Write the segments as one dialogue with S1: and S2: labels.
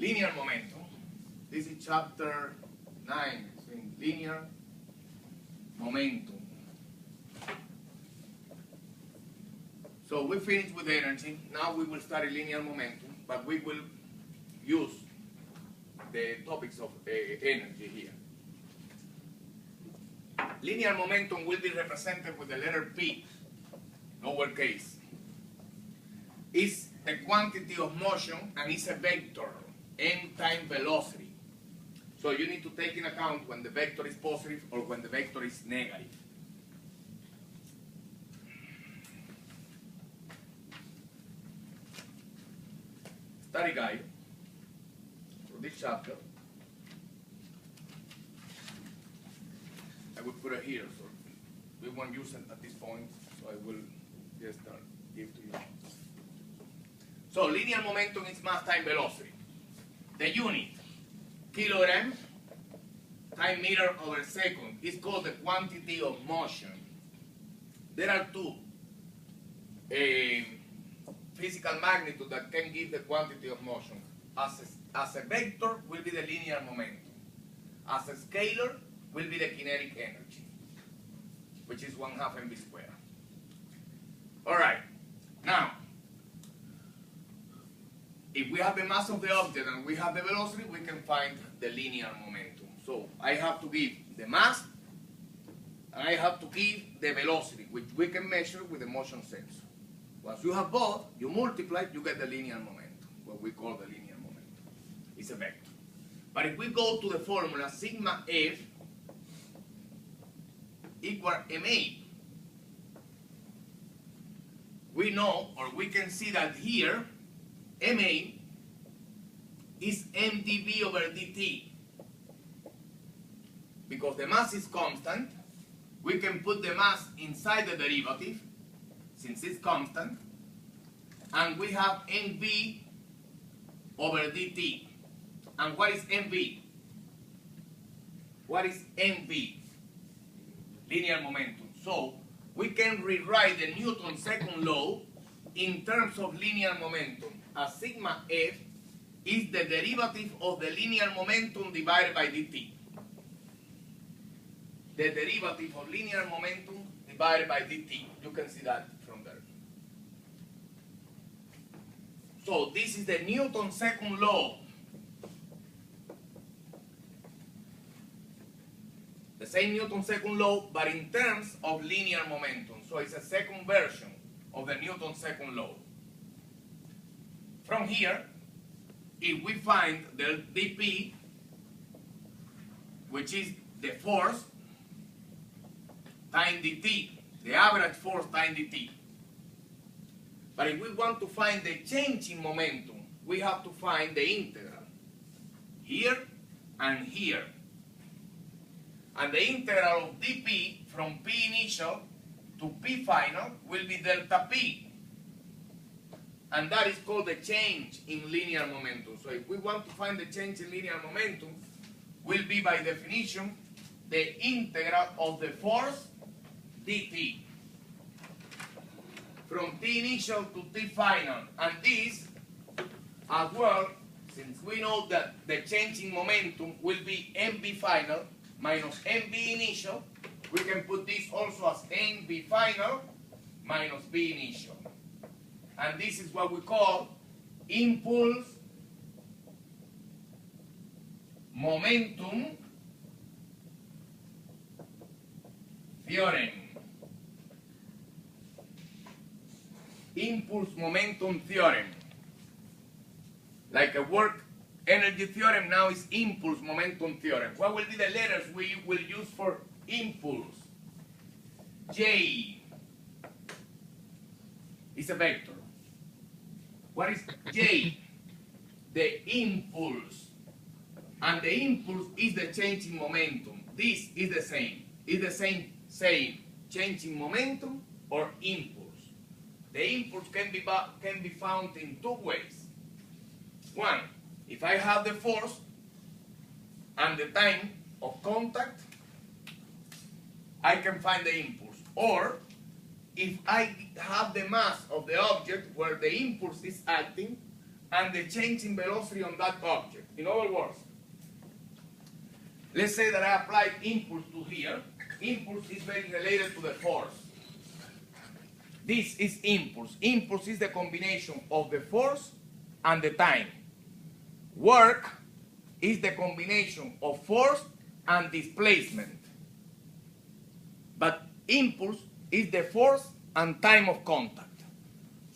S1: linear momentum. This is chapter 9, it's in linear momentum. So we finished with energy. Now we will study linear momentum, but we will use the topics of energy here. Linear momentum will be represented with the letter P, lowercase. It's a quantity of motion and it's a vector, m times velocity. So you need to take in account when the vector is positive or when the vector is negative. Study guide for this chapter. I will put it here, so we won't use it at this point, so I will just give to you. So linear momentum is mass times velocity. The unit, kilogram times meter over second, is called the quantity of motion. There are two physical magnitudes that can give the quantity of motion. As a vector will be the linear momentum. As a scalar will be the kinetic energy, which is 1/2 mv squared. All right. Now, if we have the mass of the object and we have the velocity, we can find the linear momentum. So I have to give the mass and I have to give the velocity, which we can measure with the motion sensor. Once you have both, you multiply, you get the linear momentum, what we call the linear momentum. It's a vector. But if we go to the formula, sigma F equal ma, we know, or we can see that here, ma is mdv over dt. Because the mass is constant, we can put the mass inside the derivative, since it's constant, and we have mv over dt. And what is mv? What is mv? Linear momentum. So we can rewrite the Newton's second law in terms of linear momentum, as sigma f is the derivative of the linear momentum divided by dt. The derivative of linear momentum divided by dt. You can see that from there. So this is the Newton's second law. The same Newton's second law, but in terms of linear momentum. So it's a second version of the Newton's second law. From here, if we find the dp, which is the force times dt, the average force times dt. But if we want to find the change in momentum, we have to find the integral here and here. And the integral of dp from p initial to p final will be delta p. And that is called the change in linear momentum. So if we want to find the change in linear momentum, will be by definition the integral of the force dt from t initial to t final. And this as well, since we know that the change in momentum will be mv final minus mv initial, we can put this also as mv final minus v initial. And this is what we call impulse momentum theorem. Impulse momentum theorem. Like a work energy theorem, now is impulse momentum theorem. What will be the letters we will use for impulse? J is a vector. What is J? The impulse. And the impulse is the change in momentum. This is the same. It's the same change in momentum or impulse. The impulse can be found in two ways. One, if I have the force and the time of contact, I can find the impulse. Or if I have the mass of the object where the impulse is acting and the change in velocity on that object. In other words, let's say that I applied impulse to here. Impulse is very related to the force. This is impulse. Impulse is the combination of the force and the time. Work is the combination of force and displacement. But impulse is the force and time of contact.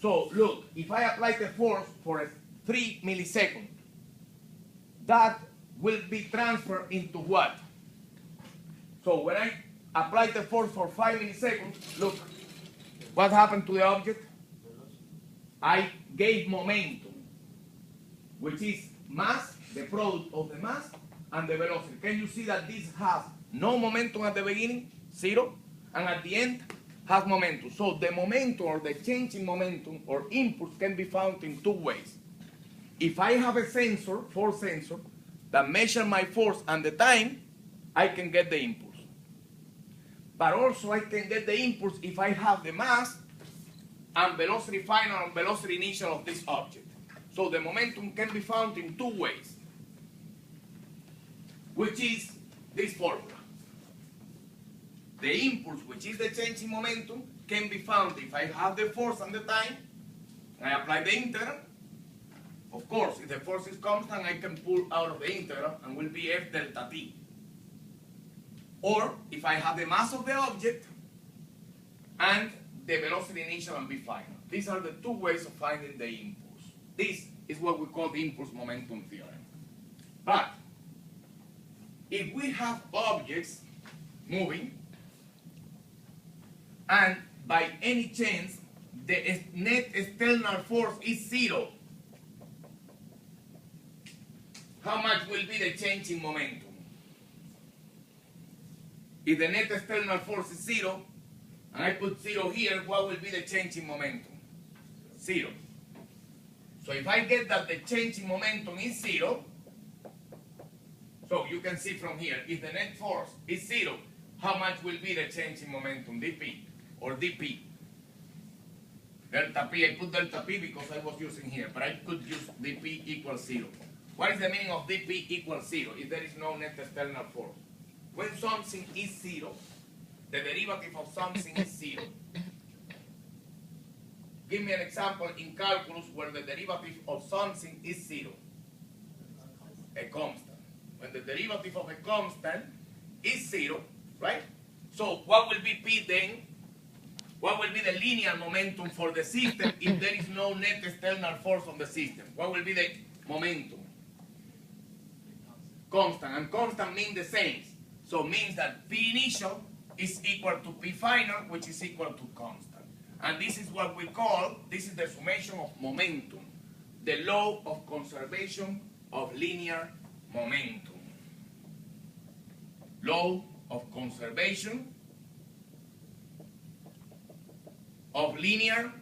S1: So look, if I apply the force for 3 milliseconds, that will be transferred into what? So when I apply the force for 5 milliseconds, look, what happened to the object? I gave momentum, which is mass, the product of the mass and the velocity. Can you see that this has no momentum at the beginning, 0, and at the end has momentum? So the momentum or the change in momentum or impulse can be found in 2 ways. If I have a sensor, force sensor, that measure my force and the time, I can get the impulse. But also I can get the impulse if I have the mass and velocity final and velocity initial of this object. So the momentum can be found in 2 ways, which is this formula. The impulse, which is the change in momentum, can be found if I have the force and the time, I apply the integral. Of course, if the force is constant, I can pull out of the integral and will be F delta T. Or if I have the mass of the object and the velocity initial and V final. These are the 2 ways of finding the impulse. This is what we call the impulse momentum theorem. But if we have objects moving and by any chance the net external force is 0, how much will be the change in momentum? If the net external force is 0, and I put 0 here, what will be the change in momentum? 0. So if I get that the change in momentum is 0, so you can see from here, if the net force is 0, how much will be the change in momentum, dP or dP? Delta P, I put delta P because I was using here, but I could use dP equals 0. What is the meaning of dP equals 0 if there is no net external force? When something is 0, the derivative of something is 0. Give me an example in calculus where the derivative of something is 0. A constant. When the derivative of a constant is 0, right? So what will be P then? What will be the linear momentum for the system if there is no net external force on the system? What will be the momentum? Constant. And constant means the same. So it means that P initial is equal to P final, which is equal to constant. And this is what we call, this is the summation of momentum, the law of conservation of linear momentum. Law of conservation of linear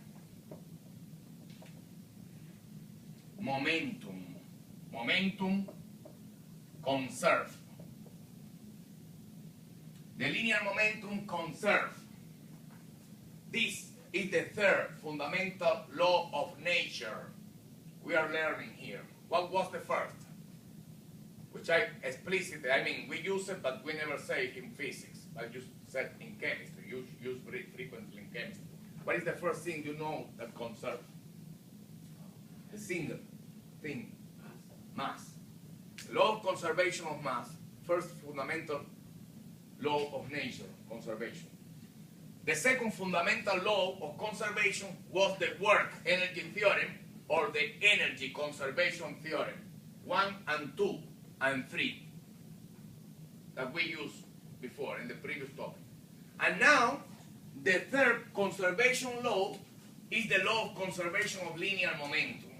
S1: momentum. Momentum conserved. The linear momentum conserved. This is the 3rd fundamental law of nature we are learning here. What was the first? Which I explicitly, we use it, but we never say it in physics. I just said in chemistry, use very frequently in chemistry. What is the first thing you know that conserves? A single thing, mass. Law of conservation of mass, first fundamental law of nature, conservation. The 2nd fundamental law of conservation was the work energy theorem or the energy conservation theorem, 1 and 2 and 3 that we used before in the previous topic. And now the 3rd conservation law is the law of conservation of linear momentum.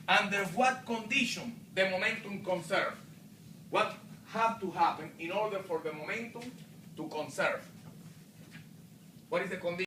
S1: Under what condition the momentum conserved? What have to happen in order for the momentum to conserve? What is the condition?